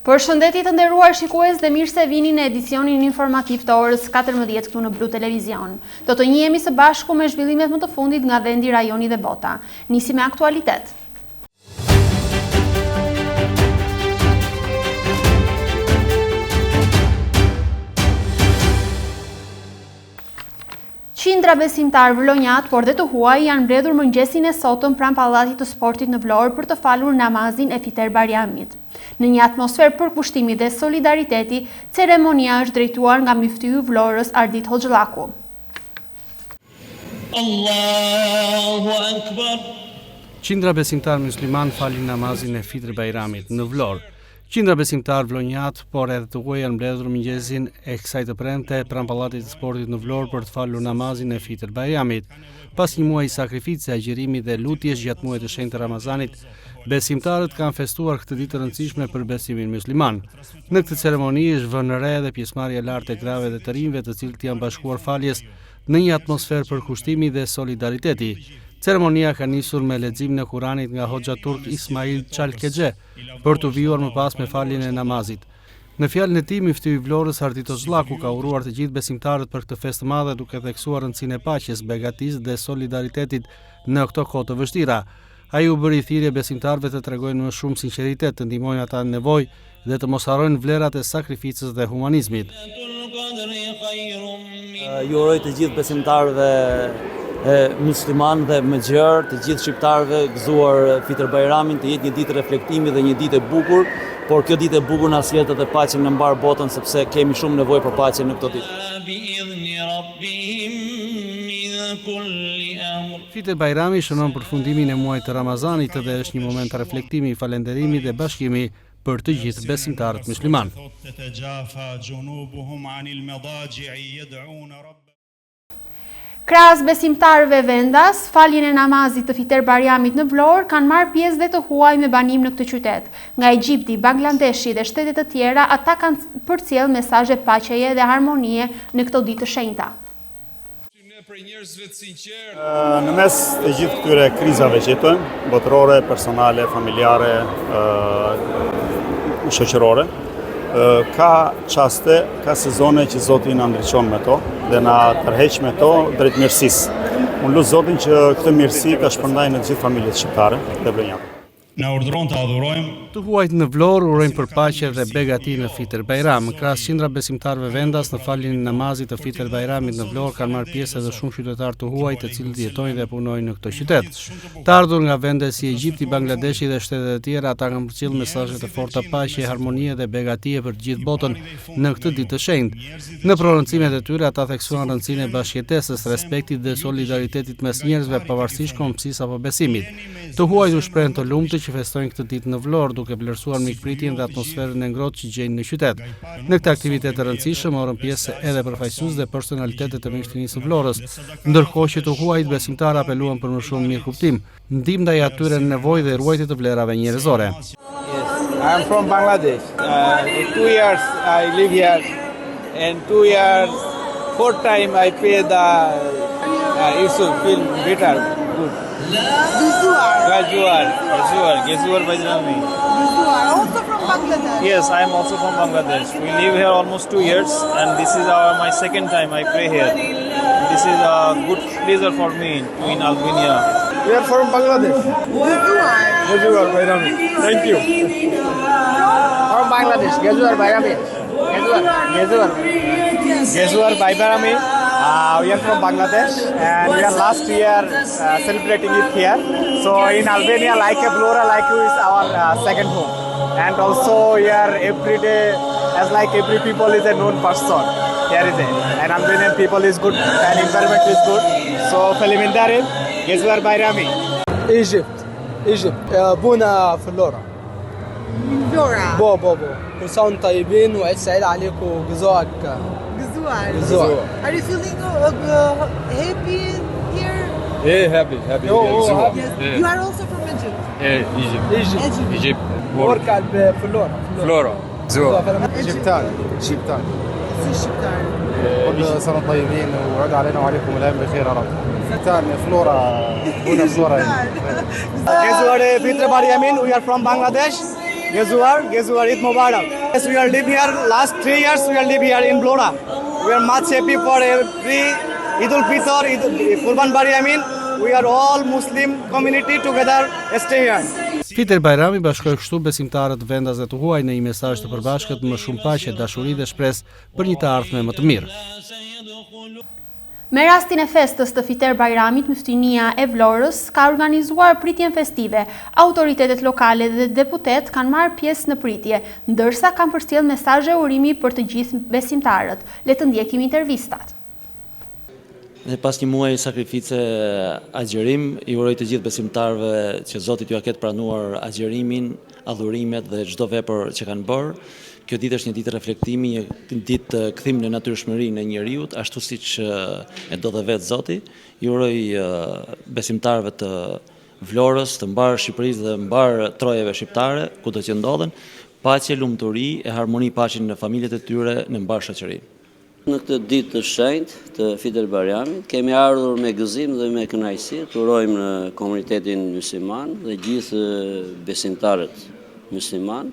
Përshëndetje të nderuar shikues dhe mirë se vini në edicionin informativ të orës 14 këtu në Blu Televizion. Do të njihemi së bashku me zhvillimet më të fundit nga vendi, rajoni dhe bota. Nisi me aktualitet. Qindra besimtar vlonjat, por dhe të huaj janë mbledhur mëngjesin e sotëm pranë pallatit të sportit në Vlorë për të falur namazin e Fiter Bajramit. Në një atmosferë përkushtimi dhe solidariteti, ceremonia është drejtuar nga myftyu i Vlorës Ardit Hoxhallaku. Allahu Akbar. Qindra besimtar musliman falin namazin e Fiter Bajramit në Vlorë. Qindra besimtar vlonjat, por edhe të huaj janë mbledhur mëngjesin e kësaj të premte pranë pallatit të sportit në Vlorë për të falur namazin e Fiter Bajramit. Pas një muaji sakrificë, agjërimi dhe lutjes gjatë muajit të shenjtë të Ramazanit, besimtarët kanë festuar këtë ditë të rëndësishme për besimin musliman. Në këtë ceremoni është vënë re dhe pjesëmarrje e lartë e grave dhe të rinjve, të cilët janë bashkuar faljes në një atmosferë përkushtimi dhe solidariteti. Ceremonia ka nisur me leximin e Kuranit nga Hoxha Turk Ismail Çalkexhe për të vijuar më pas me faljen e namazit. Në fjalën e tij, myftyi i Vlorës Ardit Hoxhallaku ka uruar të gjithë besimtarët për këtë festë të madhe, duke theksuar rëndësinë e paqes, begatisë dhe solidaritetit në këto kohë të vështira. Ai u bëri thirrje besimtarëve të tregojnë më shumë sinqeritet, të ndihmojnë ata në nevojë dhe të mos harrojnë vlerat e sakrificës dhe humanizmit. Ju uroj të gjithë besimtarëve musliman dhe me gjerë, të gjithë shqiptarëve gëzuar Fiter Bajramin, të jetë një ditë reflektimi dhe një ditë e bukur, por kjo ditë e bukur na sjell të paqen në mbar botën, sepse kemi shumë nevojë për paqe në këtë ditë. Fiter Bajrami shënon përfundimin e muajit të Ramazanit dhe është një moment reflektimi, falënderimi dhe bashkimi për të gjithë besimtarët musliman. Krahas besimtarëve vendas, faljen e namazit të Fiter Bajramit në Vlorë kanë marrë pjesë dhe të huaj me banim në këtë qytet. Nga Egjipti, Bangladeshi dhe shtetet të tjera, ata kanë përcjell mesazhe paqeje dhe harmonie në këto ditë të shenjta. Në mes të gjithë këtyre krizave që jetojmë, botërore, personale, familjare, shoqërore, ka qaste, ka sezone që Zoti na ndriçon me to dhe na tërheq me to drejt mirësisë. Unë lut Zotin që këtë mirësi ta shpërndajë në të gjithë familjet shqiptare dhe vlonjake. Na urdhëron të adhurojmë. Të huajt në Vlorë urojnë për paqe dhe begati në Fiter Bajram. Krahas qindra besimtarëve vendas në faljen e namazit të Fiter Bajramit në Vlorë kanë marrë pjesë edhe shumë qytetarë të huaj, të cilët jetojnë dhe punojnë në këtë qytet. Të ardhur nga vende si Egjipti, Bangladeshi dhe shtetet e tjera, ata kanë përcjellë mesazhe të forta paqe, harmonie dhe begatie për të gjithë botën në këtë ditë të shenjtë. Në prononcimet e tyre ata theksuan rëndësinë e bashkëjetesës, respektit dhe solidaritetit mes njerëzve pavarësisht kombësisë apo besimit. Të huajt u shprehen të lumtur që festojnë këtë ditë në Vlorë, duke vlerësuar mikpritjen dhe atmosferën e ngrohtë që gjejnë në qytet. Në këtë aktivitet të rëndësishëm morën pjesë edhe përfaqësues dhe personalitetet të Ministrisë së Vlorës, ndërkohë që të huajt besimtarë apeluan për më shumë mirëkuptim, ndihmë ndaj atyre në nevojë dhe ruajtje të vlerave njerëzore. I am from Bangladesh. In 2 years I live here, and 2 years, 4 time I pay the issue feel better, good. Gezuar Bajrami. You are also from Bangladesh? Yes, I am also from Bangladesh. We live here almost 2 years, and this is my second time I pray here. This is a good pleasure for me in Albania. We are from Bangladesh. Gezuar Bajrami. Thank you. From Bangladesh, Gezuar Bajrami. Gezuar Bajrami. We are from Bangladesh, and we are last year celebrating it here. So in Albania, like a Vlora, like you is our second home. And also here every day, as like every people is a known person. Here is it. And Albanian people is good, and environment is good. So feliminderim, Gezuar Bajrami. Egypt. بونا في اللورة. Vlora. بو. كل سنة وانتم طيبين وعيد سعيد عليكم وجزاك. Gezuar. Are you feeling happy here? Yeah, happy. Yes. Yeah. You are also from Egypt? Yeah, Egypt. وركع في اللورة. Flora. شبتان. Shqiptar. كل سنة طيبين وعد علينا وعليكم الأيام بخير يا رب. شبتان فلورا. بونا فلورا. Gezuar Fiter Bajramin. We are from Bangladesh. Gezuar Eid Mubarak. Yes, we are living here. Last 3 years we are living here in Vlora. We are much happy for every Eid al-Fitr, Kurban Bayramin. We are all Muslim community together stay here. Fitr Bajrami bashkoi kështu besimtarët vendase të huaj në një mesazh të përbashkët më shumë paqe, dashuri dhe shpresë për një të ardhme më të mirë. Me rastin e festës të Fitr Bajramit, Muftinia e Vlorës ka organizuar pritjen festive. Autoritetet lokale dhe deputet kanë marrë pjesë në pritje, ndërsa kanë përcjell mesazhe urimi për të gjithë besimtarët. Le të ndjekim intervistat. Dhe pas një muaj sakrifice agjerim, i uroj të gjithë besimtarëve që Zoti t'ju ketë pranuar agjerimin, adhurimet dhe çdo vepër që kanë bërë. Kjo ditë është një ditë reflektimi, një ditë kthim në natyrshmërinë e njeriut, ashtu siç e do dhe vetë Zoti. I uroj besimtarëve të Vlorës, të mbar Shqipërisë dhe mbar trojeve shqiptare, kudo që ndodhen, paqe, lumturi e harmoni paqen në familjet e tyre në mbar shoqërinë. Në këtë ditë të shenjtë të Fitr Bajramit kemi ardhur me gëzim dhe me kënaqësi të urojmë në komunitetin musliman dhe gjithë besimtarët musliman.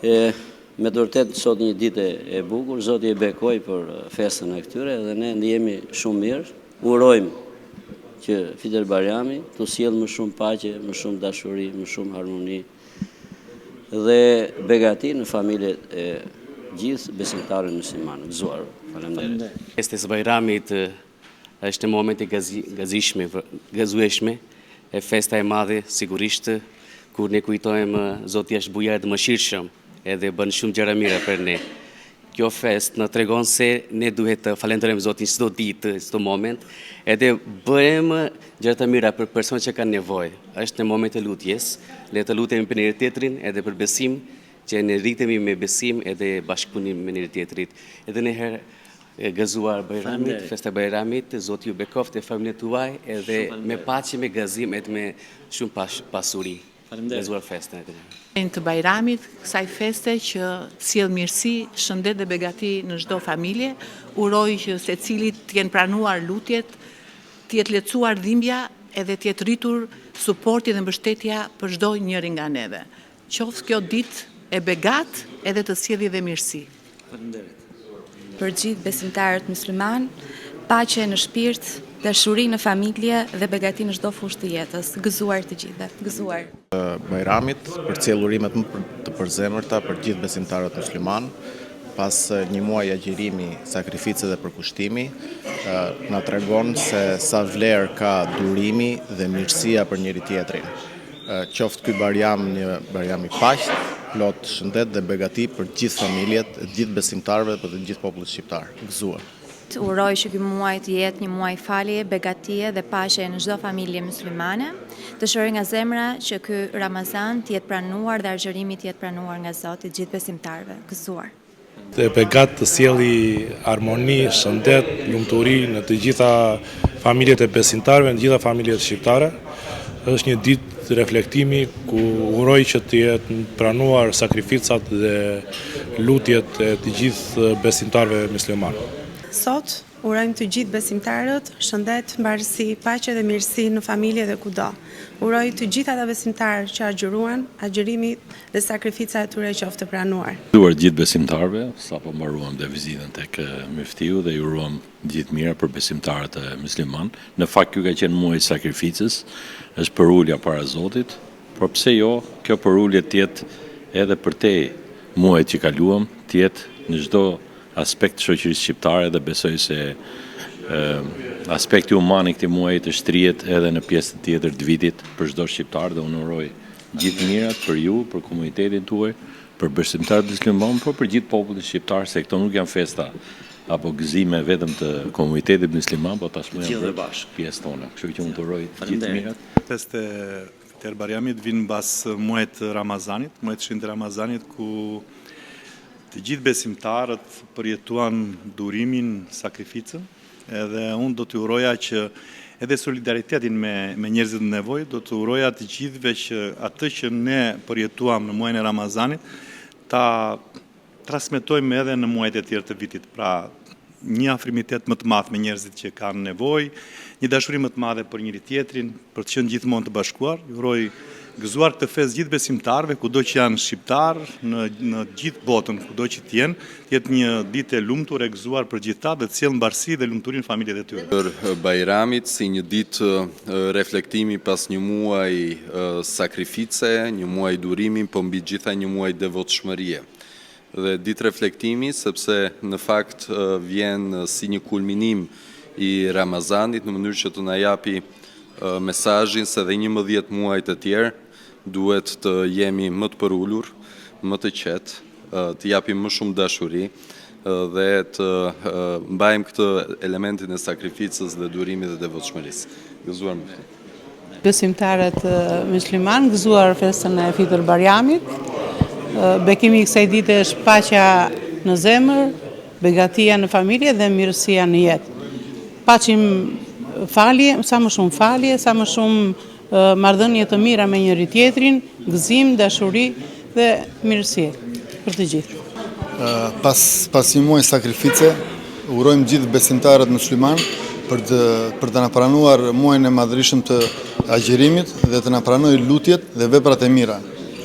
Me të vërtetë sot një ditë e bukur, Zoti e bekoj për festën e këtyre dhe ne ndihemi shumë mirë. Urojmë që Fitr Bajrami të sjellë më shumë paqe, më shumë dashuri, më shumë harmoni dhe begati në familjet e gjithë besimtarët musliman. Gëzuar. Faleminderit. Festa e Bajramit është një moment i gëzueshme, e festa e madhe sigurisht kur ne kujtojmë Zoti është bujar dhe mëshirshëm edhe bën shumë gjëra mira për ne. Kjo fest na tregon se ne duhet të falenderojmë Zotin çdo ditë, çdo moment, edhe bëjmë gjëra të mira për personat që kanë nevojë. Është në moment të lutjes, le të lutemi për njëri tjetrin edhe për besim, që ne rritemi me besim edhe bashkëpunim me njëri tjetrit. Edhe një herë gëzuar Bajramit, festa Bajramit, Zoti ju bekoft e familjen tuaj edhe me paqe, me gëzim edhe me shumë pasuri. Gëzuar festën e të Bajramit, kësaj feste që sjell mirësi, shëndet dhe begati në çdo familje, uroj që secilit të jenë pranuar lutjet, të jetë lehtësuar dhimbja edhe të jetë rritur suporti dhe mbështetja për çdo njëri nga neve. Qoftë kjo ditë e begat edhe të sjellë dhe mirësi. Për gjithë besimtarët musliman, paqe në shpirt, dashuri në familje dhe begati në çdo fushë të jetës. Gëzuar të gjithëve. Gëzuar. Bajramit përcjell urimet më të përzemërta për gjithë besimtarët musliman, pas një muaj agjërimi, sakrifice dhe përkushtimi, na tregon se sa vlerë ka durimi dhe mirësia për njëri tjetrin. Qoftë ky Bajram një Bajram i paqë, plot shëndet dhe begati për gjithë familjet, gjithë besimtarëve dhe për të gjithë popullit shqiptar. Gëzuar. Uroj që ky muaj të jetë një muaj falje, begatie dhe paqe në çdo familje muslimane. Dëshiroj nga zemra që ky Ramazan të jetë pranuar dhe agjërimi të jetë pranuar nga Zoti gjithë besimtarëve. Gëzuar. Të begat të sjellë harmoni, shëndet, lumturi në të gjitha familjet e besimtarëve, në të gjitha familjet shqiptare. Është një ditë reflektimi ku uroj që të jetë pranuar sakrificat dhe lutjet e të gjithë besimtarëve musliman. Sot urojmë të gjithë besimtarët shëndet, mbarësi, paqe dhe mirësi në familje dhe kudo. Uroj të gjithë ata besimtarë që agjëruan, agjërimi dhe sakrifica e tyre qoftë të pranuar. Duar gjithë besimtarëve, sapo mbaruam dhe vizitën tek Muftiu dhe ju uruam gjithë mira për besimtarët e musliman. Në fakt ky ka qenë muaj i sakrificës, është përulja para Zotit, por pse jo, kjo përulje të jetë edhe për te muajt që kaluam, të jetë në çdo aspekt shoqërisë shqiptare dhe besoj se aspekti human i këtij muaji të shtrihet edhe në pjesën tjetër të vitit për çdo shqiptar dhe unë uroj gjithë mirat për ju, për komunitetin tuaj, për besimtarët musliman, por për gjithë popullin shqiptar, se këto nuk janë festa apo gëzime vetëm të komunitetit musliman, por tashmë janë pjesë tonë. Kështu që unë të uroj gjithë mirat. Festa e Fitr Bajramit vjen mbas muajit Ramazanit, muajit shenjtë të Ramazanit ku të gjithë besimtarët përjetuan durimin, sakrificën, edhe unë do të uroja që edhe solidaritetin me njerëzit në nevojë, do të uroja të gjithëve që atë që ne përjetuam në muajin e Ramazanit, ta transmetojmë edhe në muajt e tjerë të vitit. Pra, një afrimitet më të madh me njerëzit që kanë nevojë, një dashuri më të madhe për njëri tjetrin, për të qenë gjithmonë të bashkuar. Uroj gëzuar këtë festë gjithë besimtarëve, kudo që janë shqiptar në gjithë botën, kudo që të jetë një ditë e lumtur e gëzuar për gjithë ta dhe të sjellë mbarësi dhe lumturinë familjet e tyre. Për Bajramit si një ditë reflektimi pas një muaj sakrifice, një muaj durimi, po mbi gjitha një muaj devotshmërie. Dhe ditë reflektimi sepse në fakt vjen si një kulminim i Ramazanit në mënyrë që të na japi mesazhin se dhe 11 muaj të tjerë duhet të jemi më të përullur, më të qetë, të japim më shumë dashuri dhe të mbajmë këtë elementin e sakrificës dhe durimit dhe devotshmërisë. Gëzuar më shumë. Besimtarët musliman gëzuar festën e Fitr Bayramit. Bekimi i kësaj dite është paqja në zemër, begatia në familje dhe mirësia në jetë. Paqim falje, sa më shumë falje, sa më shumë marrëdhënie të mira me njëri tjetrin, gëzim, dashuri dhe mirësi për të gjithë. Pas një muaj sakrifice, urojmë gjithë besimtarët musliman për të na pranuar muajin e madhërisëm të agjerimit dhe të na pranojë lutjet dhe veprat e mira.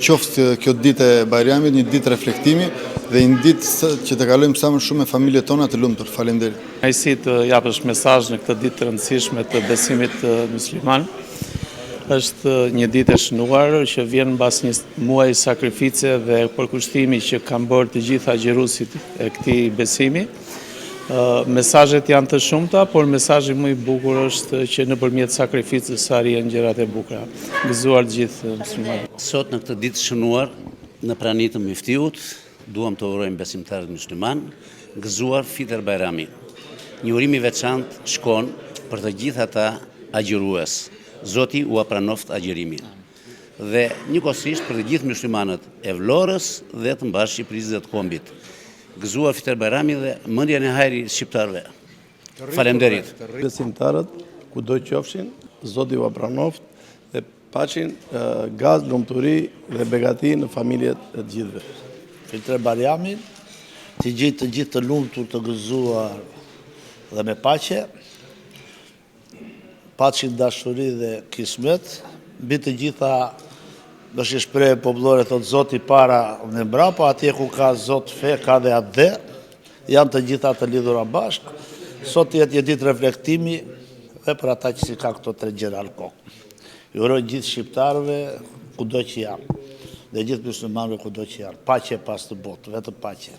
Qoftë kjo ditë e Bajramit, një ditë reflektimi dhe një ditë që të kalojmë sa më shumë me familjet tona të lumtur. Faleminderit. Ai si të japësh mesazh në këtë ditë të rëndësishme të besimit musliman. Është një ditë e shënuar që vjen mbas një muaji sakrifice dhe përkushtimi që kanë bërë të gjithë agjeruesit e këtij besimi. Mesazhet janë të shumta, por mesazhi më i bukur është që nëpërmjet sakrificës arrihen gjërat e bukura. Gëzuar të gjithë muslimanët. Sot në këtë ditë shënuar, në praninë të Miftiut, duam të urojmë besimtarët musliman, gëzuar Fitr Bayramin. Një urim i veçantë shkon për të gjithë ata agjërues. Zoti u apranoft agjerimin. Dhe njëkohësisht për të gjithë muslimanët e Vlorës dhe të mbarë Shqipërisë dhe të kombit. Gëzuar Fitr Bayramin dhe mendjen e hajri shqiptarëve. Faleminderit. Besimtarët kudo qofshin, Zoti u apranoft dhe paqin gaz, lumturi dhe begati në familjet e të gjithëve. Fitr Bayramin, të gjithë të lumtur, të gëzuar dhe me paqe, paqin, dashuri dhe kismet, mbi të gjitha do shi shprehje popullore thotë Zoti para dhe mbrapa, atje ku ka Zot fe, ka dhe atë dhe, janë të gjitha të lidhura bashkë. Sot jetë një ditë reflektimi dhe për ata që si ka këto 3 gjëra në kokë. Ju uroj gjithë shqiptarëve kudo që janë, dhe gjithë muslimanëve kudo që janë. Paqe pas të botë, vetëm paqe.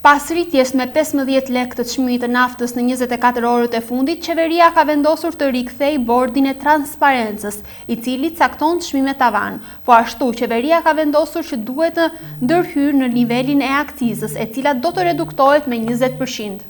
Pas rritjes me 15 lekë të çmimit të naftës në 24 orët e fundit, qeveria ka vendosur të rikthejë bordin e transparencës, i cili cakton çmimet tavan. Po ashtu, qeveria ka vendosur që duhet të ndërhyrë në nivelin e akcizës, e cila do të reduktohet me 20%.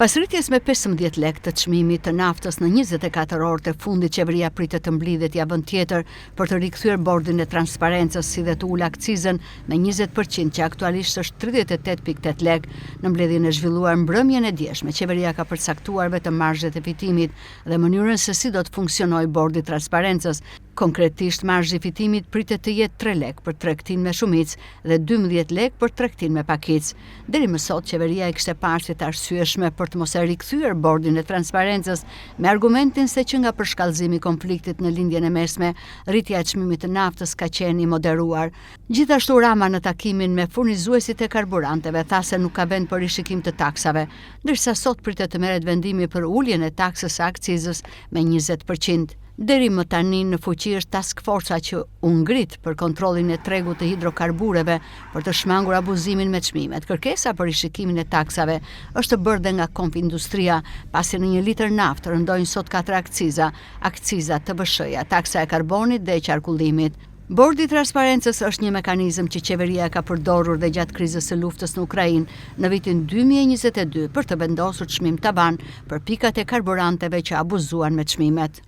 Pas rritjes me 15 lekë të çmimit të naftës në 24 orët e fundit, qeveria pritet të mblidhet javën tjetër për të rikthyer bordin e transparencës si dhe të ulë akcizën me 20% që aktualisht është 38.8 lekë. Në mbledhjen e zhvilluar mbrëmjen e djeshme, qeveria ka përcaktuar vetëm marzhet e fitimit dhe mënyrën se si do të funksionojë bordi i transparencës. Konkretisht, marzhi i fitimit pritet të jetë 3 lekë për tregtin me shumicë dhe 12 lekë për tregtin me pakicë. Deri më sot, qeveria e kishte parë si të arsyeshme për të mos e rikthyer bordin e transparencës me argumentin se që nga përshkallëzimi i konfliktit në lindjen e mesme, rritja e çmimit të naftës ka qenë i moderuar. Gjithashtu Rama në takimin me furnizuesit e karburanteve tha se nuk ka vend për rishikim të taksave, ndërsa sot pritet të merret vendimi për uljen e taksës së akcizës me 20%. Deri më tani në fuqi është task forca që u ngrit për kontrollin e tregut të hidrokarbureve për të shmangur abuzimin me çmimet. Kërkesa për rishikimin e taksave është bërë dhe nga Konfindustria, pasi në 1 litër naftë rëndojnë sot 4 akciza, akciza TBSH-ja, taksa e karbonit dhe e qarkullimit. Bordi i transparencës është një mekanizëm që qeveria ka përdorur dhe gjatë krizës së luftës në Ukrainë në vitin 2022 për të vendosur çmim tavan për pikat e karburanteve që abuzuan me çmimet.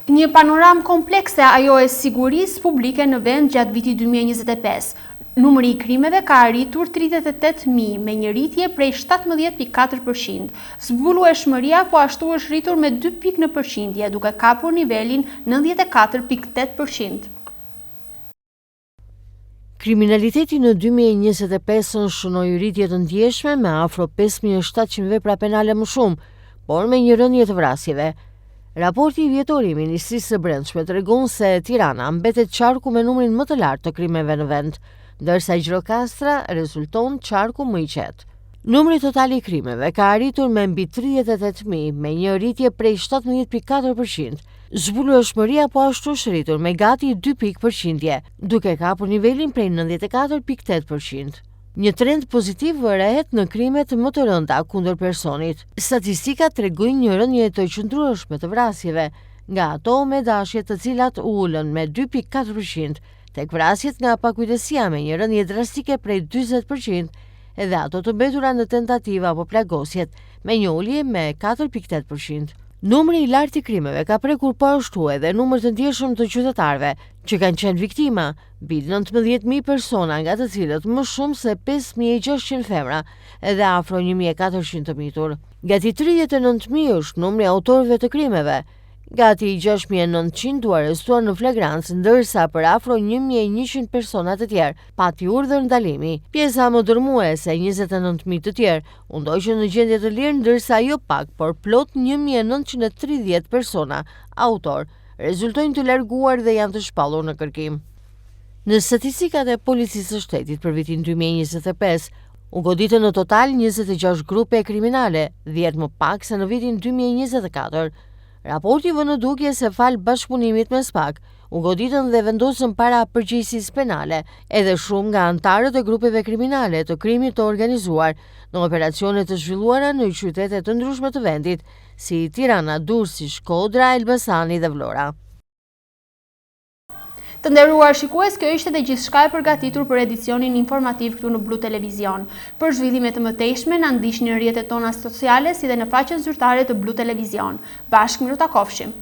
Një panoram komplekse ajo e sigurisë publike në vend gjatë vitit 2025. Numri i krimeve ka arritur 38.000 me një rritje prej 17.4%. Zbulueshmëria po ashtu është rritur me 2 pikë në përqindje, duke kapur nivelin 94.8%. Kriminaliteti në 2025 shënoi rritje të ndjeshme me afro 5.700 vepra penale më shumë, por me një rënje të vrasjeve. Raporti i vjetorit i Ministrisë së Brendshme tregon se Tirana mbetet qarku me numrin më të lartë të krimeve në vend, ndërsa Gjirokastra rezulton qarku më i qetë. Numri total i krimeve ka arritur me mbi 38.000 me një rritje prej 17.4%. Zbulueshmëria po ashtu është rritur me gati 2 pikë përqindje, duke kapur nivelin prej 94.8%. Një trend pozitiv vërehet në krimet më të rënda kundër personit. Statistikat tregojnë një rënje të qëndrueshme të vrasjeve, nga ato me dashje të cilat ulën me 2.4%, tek vrasjet nga pakujdesia me një rënje drastike prej 40%, edhe ato të mbetura në tentativa apo plagosjet me një ulje me 4.8%. Numri i lartë i krimeve ka prekur po ashtu edhe numër të ndjeshëm të qytetarëve që kanë qenë viktima, mbi 19.000 persona, nga të cilët më shumë se 5.600 femra edhe afro 1.400 të mitur. Gati 39.000 është numri i autorëve të krimeve. Gati 6.900 u arrestuar në flagrancë, ndërsa për afro 1.100 persona të tjerë pati urdhër ndalimi. Pjesa më dërmuese, 29.000 të tjerë, u ndoqën në gjendje të lirë, ndërsa jo pak, por plot 1.930 persona, autor, rezultojnë të larguar dhe janë të shpallur në kërkim. Në statistikat e Policisë së Shtetit për vitin 2025, u goditën në total 26 grupe kriminale, 10 më pak se në vitin 2024. Raporti vë në dukje se fal bashkëpunimit me SPAK, u goditën dhe vendosën para përgjegjësisë penale edhe shumë nga antarët e grupeve kriminale të krimit të organizuar në operacione të zhvilluara në qytete të ndryshme të vendit, si Tirana, Durrësi, Shkodra, Elbasani dhe Vlora. Të nderuar shikues, kjo ishte dhe gjithçka e përgatitur për edicionin informativ këtu në Blu Televizion. Për zhvillime të mëtejshme, na ndiqni në rrjetet tona sociale si dhe në faqen zyrtare të Blu Televizion. Bashkë miru takofshim.